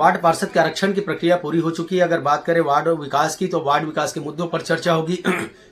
Ward पार्षद के आरक्षण की प्रक्रिया पूरी हो चुकी है। अगर बात करें वार्ड विकास की, तो वार्ड विकास के मुद्दों पर चर्चा होगी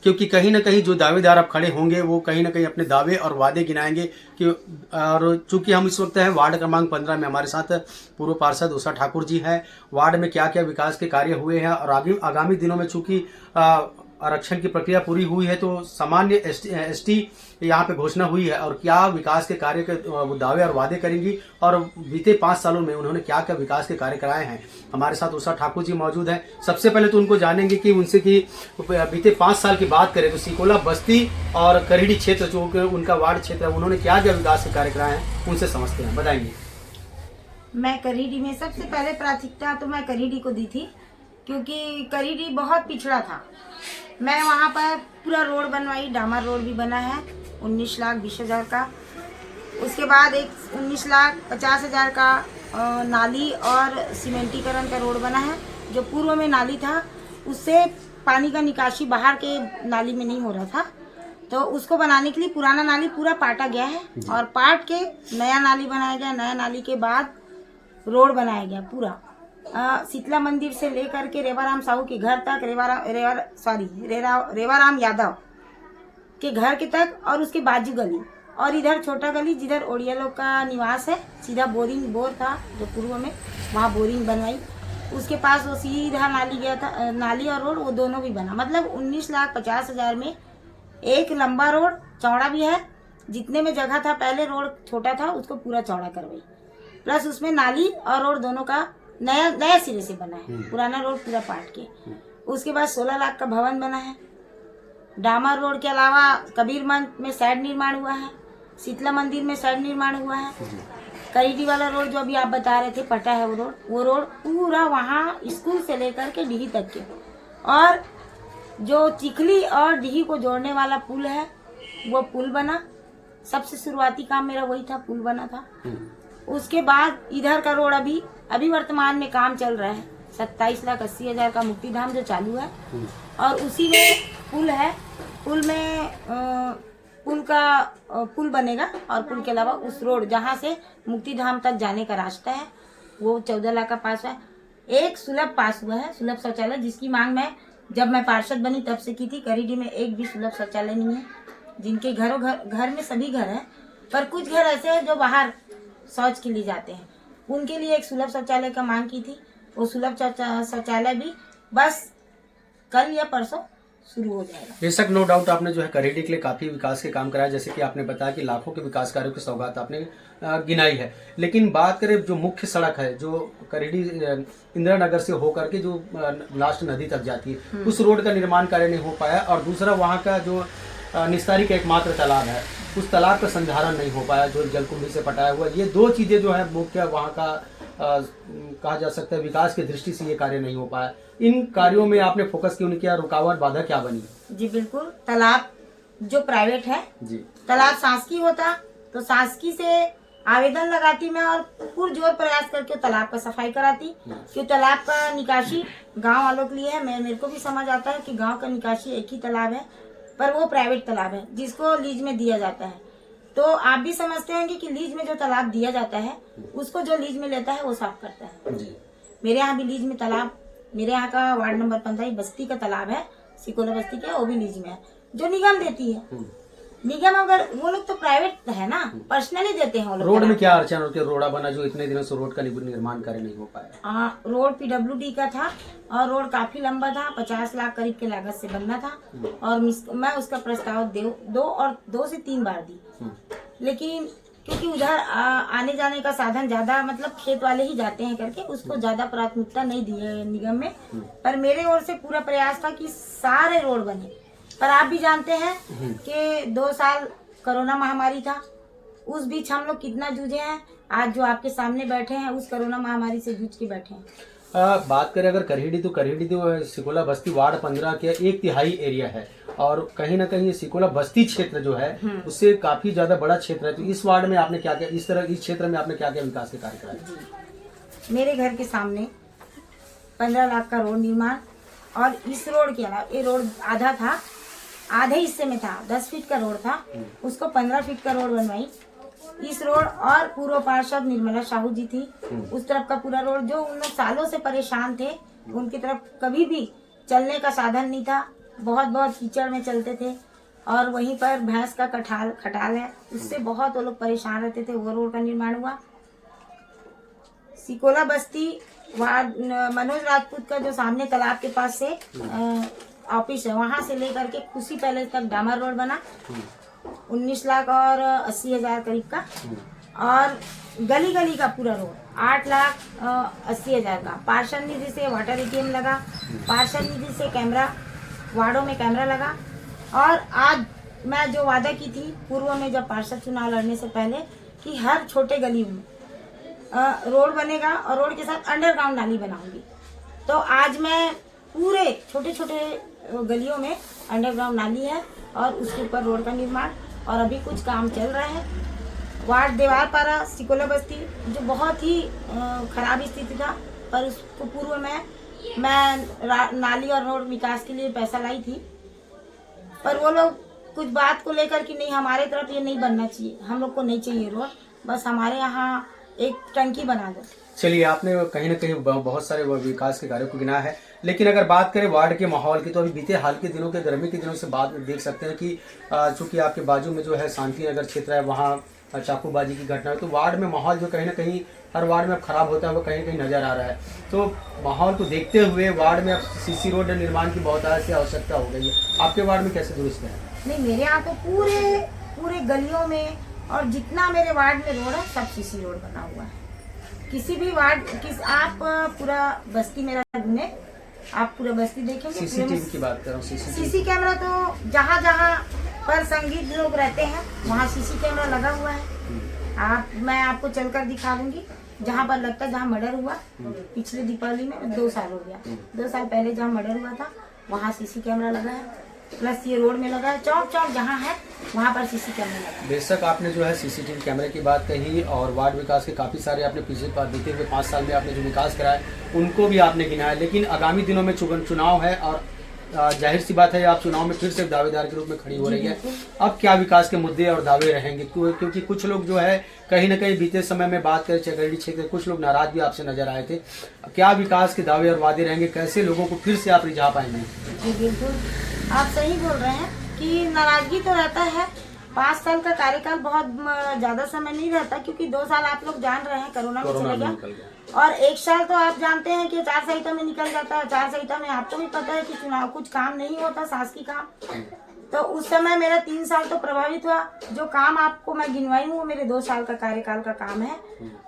क्योंकि कहीं ना कहीं जो दावेदार अब खड़े होंगे वो कहीं ना कहीं अपने दावे और वादे गिनाएंगे कि, और चूंकि हम इस वक्त हैं वार्ड क्रमांक 15 में, हमारे साथ पूर्व पार्षद उषा ठाकुर जी हैं। वार्ड में क्या क्या विकास के कार्य हुए हैं और आगामी दिनों में चूंकि आरक्षण की प्रक्रिया पूरी हुई है तो सामान्य एसटी यहाँ पे घोषणा हुई है, और क्या विकास के कार्य के दावे और वादे करेंगी और बीते 5 सालों में उन्होंने क्या क्या विकास के कार्य कराए हैं। हमारे साथ उषा ठाकुर जी मौजूद हैं। सबसे पहले तो उनको जानेंगे कि उनसे कि बीते 5 साल की बात करें तो सिकोला बस्ती और करीडी क्षेत्र जो उनका वार्ड क्षेत्र है, उन्होंने क्या क्या विकास के कार्य कराए हैं, उनसे समझते हैं, बताएंगे। मैं करीडी में सबसे पहले प्राथमिकता तो मैं करीडी को दी थी, क्योंकि करीडी बहुत पिछड़ा था। मैं वहाँ पर पूरा रोड बनवाई, डामर रोड भी बना है 19,20,000 का। उसके बाद एक 19,50,000 का नाली और सीमेंटीकरण का रोड बना है। जो पूर्व में नाली था उससे पानी का निकासी बाहर के नाली में नहीं हो रहा था, तो उसको बनाने के लिए पुराना नाली पूरा पाटा गया है और पाट के नया नाली बनाया गया। नया नाली के बाद रोड बनाया गया पूरा शीतला मंदिर से लेकर के रेवाराम साहू के घर तक, रेवाराम यादव के घर के तक, और उसके बाजू गली और इधर छोटा गली जिधर ओडिया लोग का निवास है, सीधा बोर था जो पूर्व में, वहाँ बोरिंग बनवाई। उसके पास वो सीधा नाली गया था, नाली और रोड वो दोनों भी बना। मतलब 19,50,000 में एक लंबा रोड चौड़ा भी है, जितने में जगह था पहले रोड छोटा था उसको पूरा चौड़ा करवाई, प्लस उसमें नाली और रोड दोनों का नया सिरे से बना है, पुराना रोड पूरा पाट के। उसके बाद 16 लाख का भवन बना है। डामर रोड के अलावा कबीर मंच में सैड निर्माण हुआ है, शीतला मंदिर में सैड निर्माण हुआ है। करीडी वाला रोड जो अभी आप बता रहे थे पटा है वो रोड पूरा वहाँ स्कूल से लेकर के डीही तक के, और जो चिखली और डीही को जोड़ने वाला पुल है वो पुल बना। सबसे शुरुआती काम मेरा वही था, पुल बना था। उसके बाद इधर का रोड अभी वर्तमान में काम चल रहा है 27,80,000 का मुक्तिधाम जो चालू है, और उसी में पुल है। पुल में पुल बनेगा, और पुल के अलावा उस रोड जहाँ से मुक्तिधाम तक जाने का रास्ता है वो 14 लाख का पास हुआ है। एक सुलभ पास हुआ है, सुलभ शौचालय, जिसकी मांग मैं जब मैं पार्षद बनी तब से की थी। करीडी में एक भी सुलभ शौचालय नहीं है, जिनके घर में सभी घर हैं, पर कुछ घर ऐसे हैं जो बाहर शौच के लिए जाते हैं, उनके लिए एक सुलभ शौचालय का मांग की थी। वो सुलभ शौचालय भी बस कल या परसों शुरू हो जाएगा। बेशक, नो डाउट, आपने जो है करीडी के लिए काफी विकास के काम कराया, जैसे कि आपने बताया कि लाखों के विकास कार्यों की सौगात आपने गिनाई है। लेकिन बात करें जो मुख्य सड़क है जो करीडी इंदिरा नगर से होकर के जो लास्ट नदी तक जाती है, उस रोड का निर्माण कार्य नहीं हो पाया, और दूसरा वहाँ का जो निस्तारी का एकमात्र तालाब है उस तालाब का संधारण नहीं हो पाया जो जलकुंभी से पटाया हुआ। ये दो चीजें जो है मुख्य वहाँ का कहा जा सकता है विकास की दृष्टि से ये कार्य नहीं हो पाया। इन कार्यों में आपने फोकस क्यों नहीं किया, रुकावट बाधा क्या बनी? जी बिल्कुल, तालाब जो प्राइवेट है जी, तालाब शासकीय होता तो शासकीय से आवेदन लगाती मैं और पुरजोर प्रयास करके तालाब का सफाई कराती, क्योंकि तालाब का निकासी गांव वालों के लिए है। मेरे को भी समझ आता है कि गांव का निकासी एक ही तालाब है, पर वो प्राइवेट तालाब है जिसको लीज में दिया जाता है। तो आप भी समझते होंगे कि लीज में जो तालाब दिया जाता है उसको जो लीज में लेता है वो साफ करता है। मेरे यहाँ भी लीज में तालाब, मेरे यहाँ का वार्ड नंबर 15 बस्ती का तालाब है, सिकोला बस्ती का, वो भी लीज में है, जो निगम देती है। निगम अगर वो लोग तो प्राइवेट है ना, पर्सनली देते हैं वो लोग। रोड में क्या अड़चन होती है? रोड़ा बना जो इतने दिनों से रोड का निर्माण कार्य नहीं हो पाया। रोड PWD का था और रोड काफी लंबा था, 50 लाख करीब के लागत से बनना था, और मैं उसका प्रस्ताव 2 से 3 बार दी, लेकिन क्योंकि उधर आने जाने का साधन ज्यादा, मतलब खेत वाले ही जाते हैं करके, उसको ज्यादा प्राथमिकता नहीं दी है निगम में। पर मेरे ओर से पूरा प्रयास था कि सारे रोड बने। पर आप भी जानते हैं कि 2 साल कोरोना महामारी था, उस बीच हम लोग कितना जूझे हैं। आज जो आपके सामने बैठे हैं उस कोरोना महामारी से जूझ के बैठे हैं। बात करें अगर करीडी तो सिकोला बस्ती वार्ड 15 के 1/3 एरिया है, और कहीं ना कहीं सिकोला बस्ती क्षेत्र जो है उससे काफी ज्यादा बड़ा क्षेत्र है। तो इस वार्ड में आपने क्या क्या, इस क्षेत्र में आपने क्या क्या विकास के कार्य कराए? मेरे घर के सामने 15 लाख का रोड निर्माण, और इस रोड के अलावा ये रोड आधा था, आधे हिस्से में था 10 फीट का रोड था, उसको 15 फीट का रोड बनवाई। इस रोड और पूर्व पार्षद निर्मला साहू जी थी, उस तरफ का पूरा रोड जो उन लोग सालों से परेशान थे, उनकी तरफ कभी भी चलने का साधन नहीं था, बहुत बहुत कीचड़ में चलते थे। और वहीं पर भैंस का खटाल है, उससे बहुत वो लोग परेशान रहते थे। वो रोड का निर्माण हुआ। सिकोला बस्ती वार्ड मनोज राजपूत का जो सामने तालाब के पास से ऑफिस है, वहां से लेकर के खुशी पैलेस तक डामर रोड बना 19 लाख और 80,000 करीब का। और गली गली का पूरा रोड 8,80,000 का। पार्षद निधि से वाटर ATM लगा, पार्षद निधि से कैमरा, वार्डों में कैमरा लगा। और आज मैं जो वादा की थी पूर्व में जब पार्षद चुनाव लड़ने से पहले कि हर छोटे गली में रोड बनेगा और रोड के साथ अंडरग्राउंड नाली बनाऊंगी, तो आज मैं पूरे छोटे छोटे गलियों में अंडरग्राउंड नाली है और उसके ऊपर रोड का निर्माण और अभी कुछ काम चल रहा है। वार्ड देवारपारा सिकोला बस्ती जो बहुत ही खराब स्थिति था, पर उसको पूर्व में मैं नाली और रोड विकास के लिए पैसा लाई थी, पर वो लोग कुछ बात को लेकर कि नहीं हमारे तरफ ये नहीं बनना चाहिए, हम लोग को नहीं चाहिए रोड, बस हमारे यहाँ एक टंकी बना दो। चलिए, आपने कहीं ना कहीं बहुत सारे विकास के कार्यों को गिना है, लेकिन अगर बात करें वार्ड के माहौल की तो अभी बीते हाल के दिनों के गर्मी के दिनों से बात देख सकते हैं कि चूंकि आपके बाजू में जो है शांति नगर क्षेत्र है, वहाँ चाकूबाजी की घटना है, तो वार्ड में माहौल जो कहीं ना कहीं हर वार्ड में अब खराब होता है वो कहीं कहीं नजर आ रहा है। तो माहौल को देखते हुए वार्ड में अब CC रोड निर्माण की बहुत ऐसी आवश्यकता हो गई है। आपके वार्ड में कैसे दुरुस्त है? नहीं, मेरे यहाँ तो पूरे गलियों में और जितना मेरे वार्ड में रोड है सब CC रोड बना हुआ है। किसी भी वार्ड आप पूरा बस्ती मेरा घूमे, आप पूरा बस्ती देखेंगे। CCTV की बात कर रहा हूँ। CC कैमरा तो जहाँ जहाँ पर संगीत लोग रहते हैं वहाँ CC कैमरा लगा हुआ है। मैं आपको चलकर दिखा दूंगी जहाँ पर लगता है, जहाँ मर्डर हुआ पिछले दीपावली में 2 साल हो गया, 2 साल पहले जहाँ मर्डर हुआ था वहाँ CC कैमरा लगा है, प्लस ये रोड में लगा है। चौक चौक जहाँ है वहाँ पर CC कैमरा लगा है। बेशक आपने जो है CCTV कैमरे की बात कही और वार्ड विकास के काफ़ी सारे आपने पिछले बीते हुए 5 साल में आपने जो विकास कराया उनको भी आपने गिनाया, लेकिन आगामी दिनों में चुनाव है और जाहिर सी बात है आप चुनाव में फिर से दावेदार के रूप में खड़ी हो रही है। अब क्या विकास के मुद्दे और दावे रहेंगे? क्योंकि कुछ लोग जो है कहीं ना कहीं बीते समय में बात करें चकरडी क्षेत्र कुछ लोग नाराज भी आपसे नजर आए थे। क्या विकास के दावे और वादे रहेंगे? कैसे लोगों को फिर से आप रिझा पाएंगे? जी बिल्कुल, आप सही बोल रहे हैं कि नाराजगी तो रहता है। 5 साल का कार्यकाल बहुत ज्यादा समय नहीं रहता, क्योंकि 2 साल आप लोग जान रहे हैं कोरोना में चले गया और 1 साल तो आप जानते हैं कि आचार संहिता में निकल जाता है। आचार संहिता में आपको भी पता है कि चुनाव कुछ काम नहीं होता, शासकीय काम। तो उस समय मेरा 3 साल तो प्रभावित हुआ। जो काम आपको मैं गिनवाई हूँ वो मेरे 2 साल का कार्यकाल का काम है।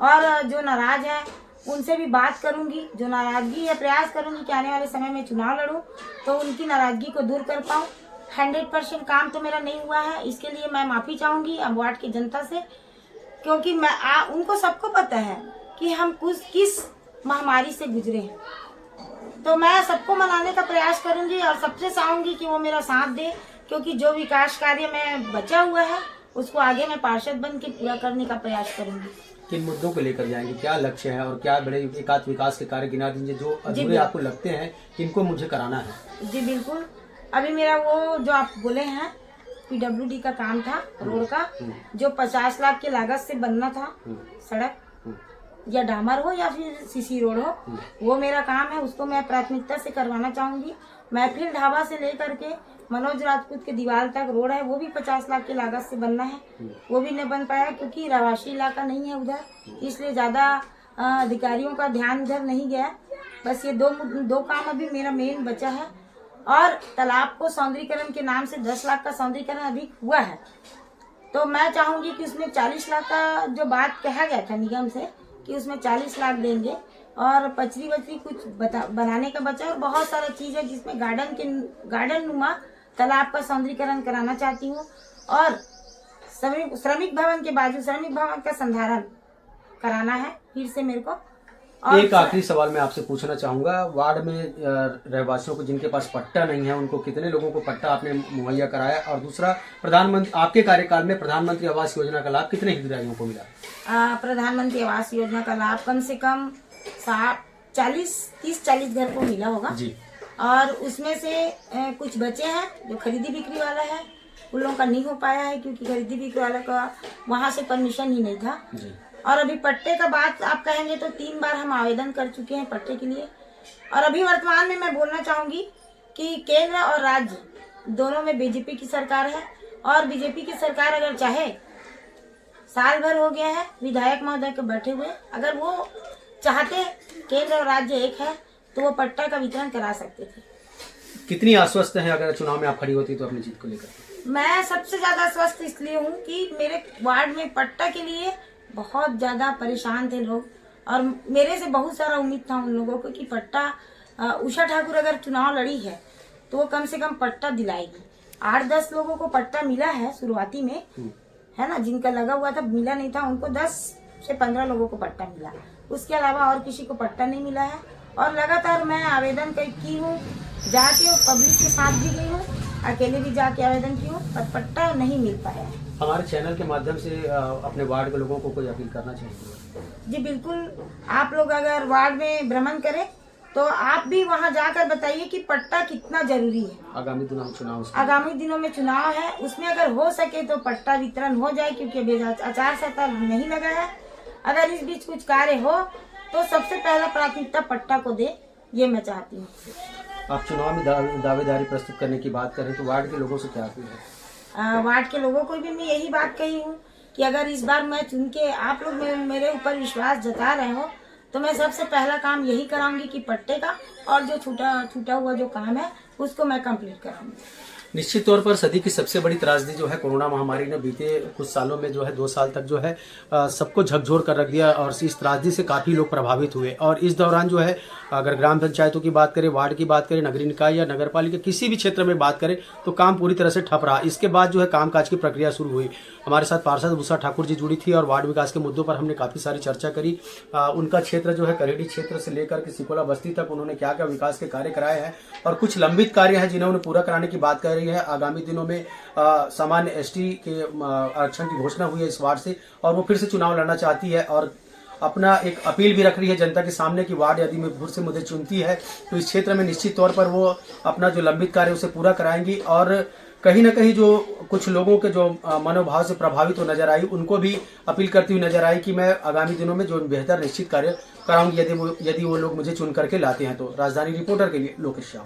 और जो नाराज है उनसे भी बात करूंगी, जो नाराजगी है प्रयास करूंगी कि आने वाले समय में चुनाव लड़ूं तो उनकी नाराजगी को दूर कर पाऊं। 100% काम तो मेरा नहीं हुआ है, इसके लिए मैं माफी चाहूंगी अब वार्ड की जनता से, क्योंकि मैं उनको सबको पता है कि हम किस महामारी से गुजरे हैं। तो मैं सबको मनाने का प्रयास करूंगी और सबसे चाहूंगी कि वो मेरा साथ दे, क्योंकि जो विकास कार्य में बचा हुआ है उसको आगे मैं पार्षद बन के पूरा करने का प्रयास करूंगी। किन मुद्दों को लेकर जाएंगे, क्या लक्ष्य है और क्या बड़े एकाध विकास के कार्य गिना दीजिए जो अधूरे आपको लगते हैं कि इनको मुझे कराना है? जी बिल्कुल, अभी मेरा वो जो आप बोले हैं PWD का काम था रोड का, जो 50 लाख की लागत से बनना था, सड़क या डामर हो या फिर CC रोड हो, वो मेरा काम है, उसको मैं प्राथमिकता से करवाना चाहूंगी। महफिल ढाबा से लेकर के मनोज राजपूत के दीवार तक रोड है, वो भी 50 लाख की लागत से बनना है, वो भी नहीं बन पाया क्योंकि रवाशी इलाका नहीं है उधर, इसलिए ज्यादा अधिकारियों का ध्यान उधर नहीं गया। बस ये दो काम अभी मेरा मेन बचा है। और तालाब को सौंदर्यीकरण के नाम से 10 लाख का सौंदर्यीकरण अभी हुआ है, तो मैं चाहूंगी कि उसमें 40 लाख का जो बात कहा गया था निगम से कि उसमें 40 लाख देंगे और पचरी वचरी कुछ बनाने का बचा और बहुत सारा चीज है जिसमें गार्डन नुमा तालाब का सौंदर्यीकरण कराना चाहती हूँ। और श्रमिक भवन के बाजू श्रमिक भवन का संधारण कराना है फिर से मेरे को। और एक आखिरी सवाल मैं आपसे पूछना चाहूंगा, वार्ड में रहवासियों को जिनके पास पट्टा नहीं है उनको कितने लोगों को पट्टा आपने मुहैया कराया? और दूसरा, प्रधानमंत्री आपके कार्यकाल में प्रधानमंत्री आवास योजना का लाभ कितने हितग्राहियों को मिला? प्रधानमंत्री आवास योजना का लाभ कम से कम 30-40 घर को मिला होगा जी। और उसमें से कुछ बचे हैं जो खरीदी बिक्री वाला है, उन लोगों का नहीं हो पाया है क्योंकि खरीदी बिक्री वाला का वहाँ से परमिशन ही नहीं था। और अभी पट्टे का बात आप कहेंगे तो 3 बार हम आवेदन कर चुके हैं पट्टे के लिए। और अभी वर्तमान में मैं बोलना चाहूंगी कि केंद्र और राज्य दोनों में बीजेपी की सरकार है और बीजेपी की सरकार अगर चाहे, साल भर हो गया है विधायक महोदय के बैठे हुए, अगर वो चाहते केंद्र और राज्य एक है तो वो पट्टा का वितरण करा सकते थे। कितनी आश्वस्त हैं अगर चुनाव में आप खड़ी होती तो अपनी जीत को लेकर? मैं सबसे ज्यादा आश्वस्त इसलिए हूँ कि मेरे वार्ड में पट्टा के लिए बहुत ज्यादा परेशान थे लोग और मेरे से बहुत सारा उम्मीद था उन लोगों को कि पट्टा उषा ठाकुर अगर चुनाव लड़ी है तो वो कम से कम पट्टा दिलाएगी। 8-10 लोगों को पट्टा मिला है शुरुआती में, है ना, जिनका लगा हुआ था मिला नहीं था, उनको 10 से 15 लोगों को पट्टा मिला। उसके अलावा और किसी को पट्टा नहीं मिला है। और लगातार मैं आवेदन की हूँ, जाके पब्लिक के साथ भी गई हूँ, अकेले भी जाके आवेदन की हूँ, पर पट्टा नहीं मिल पाया है। हमारे चैनल के माध्यम से अपने वार्ड के लोगों को कोई अपील करना चाहिए? जी बिल्कुल, आप लोग अगर वार्ड में भ्रमण करें तो आप भी वहां जाकर बताइए कि पट्टा कितना जरूरी है। आगामी दिनों में चुनाव है, उसमें अगर हो सके तो पट्टा वितरण हो जाए क्योंकि अभी आचार संहिता नहीं लगा है। अगर इस बीच कुछ कार्य हो तो सबसे पहला प्राथमिकता पट्टा को दे, ये मैं चाहती हूँ। आप चुनाव में दावेदारी प्रस्तुत करने की बात करें तो वार्ड के लोगों से क्या अपील है? वार्ड के लोगों को भी मैं यही बात कही हूँ कि अगर इस बार मैं चुन के आप लोग मेरे ऊपर विश्वास जता रहे हो तो मैं सबसे पहला काम यही कराऊंगी कि पट्टे का और जो छूटा हुआ जो काम है उसको मैं कंप्लीट कराऊंगी। निश्चित तौर पर सदी की सबसे बड़ी त्रासदी जो है कोरोना महामारी ने बीते कुछ सालों में जो है 2 साल तक जो है सबको झकझोर कर रख दिया और इस त्रासदी से काफ़ी लोग प्रभावित हुए। और इस दौरान जो है अगर ग्राम पंचायतों की बात करें, वार्ड की बात करें, नगरीय निकाय या नगर पालिका किसी भी क्षेत्र में बात करें तो काम पूरी तरह से ठप रहा। इसके बाद जो है कामकाज की प्रक्रिया शुरू हुई। हमारे साथ पार्षद उषा ठाकुर जी जुड़ी थी और वार्ड विकास के मुद्दों पर हमने काफ़ी सारी चर्चा करी। उनका क्षेत्र जो है करेडी क्षेत्र से लेकर के सिकोला बस्ती तक उन्होंने क्या क्या विकास के कार्य कराए हैं और कुछ लंबित कार्य हैं जिन्हें उन्हें पूरा कराने की बात कर रही है। आगामी दिनों में सामान्य एसटी के आरक्षण की घोषणा हुई है इस वार्ड से और वो फिर से चुनाव लड़ना चाहती है और अपना एक अपील भी रख रही है जनता के सामने कि वार्ड यदि में फिर से मुझे चुनती है तो इस क्षेत्र में निश्चित तौर पर वो अपना जो लंबित कार्य उसे पूरा कराएंगी। और कहीं ना कहीं जो कुछ लोगों के जो मनोभाव से प्रभावित हो नजर आई उनको भी अपील करती हुई नजर आई कि मैं आगामी दिनों में जो बेहतर निश्चित कार्य कराऊंगी यदि वो लोग मुझे चुन करके लाते हैं। तो राजधानी रिपोर्टर के लिए लोकेश श्याम।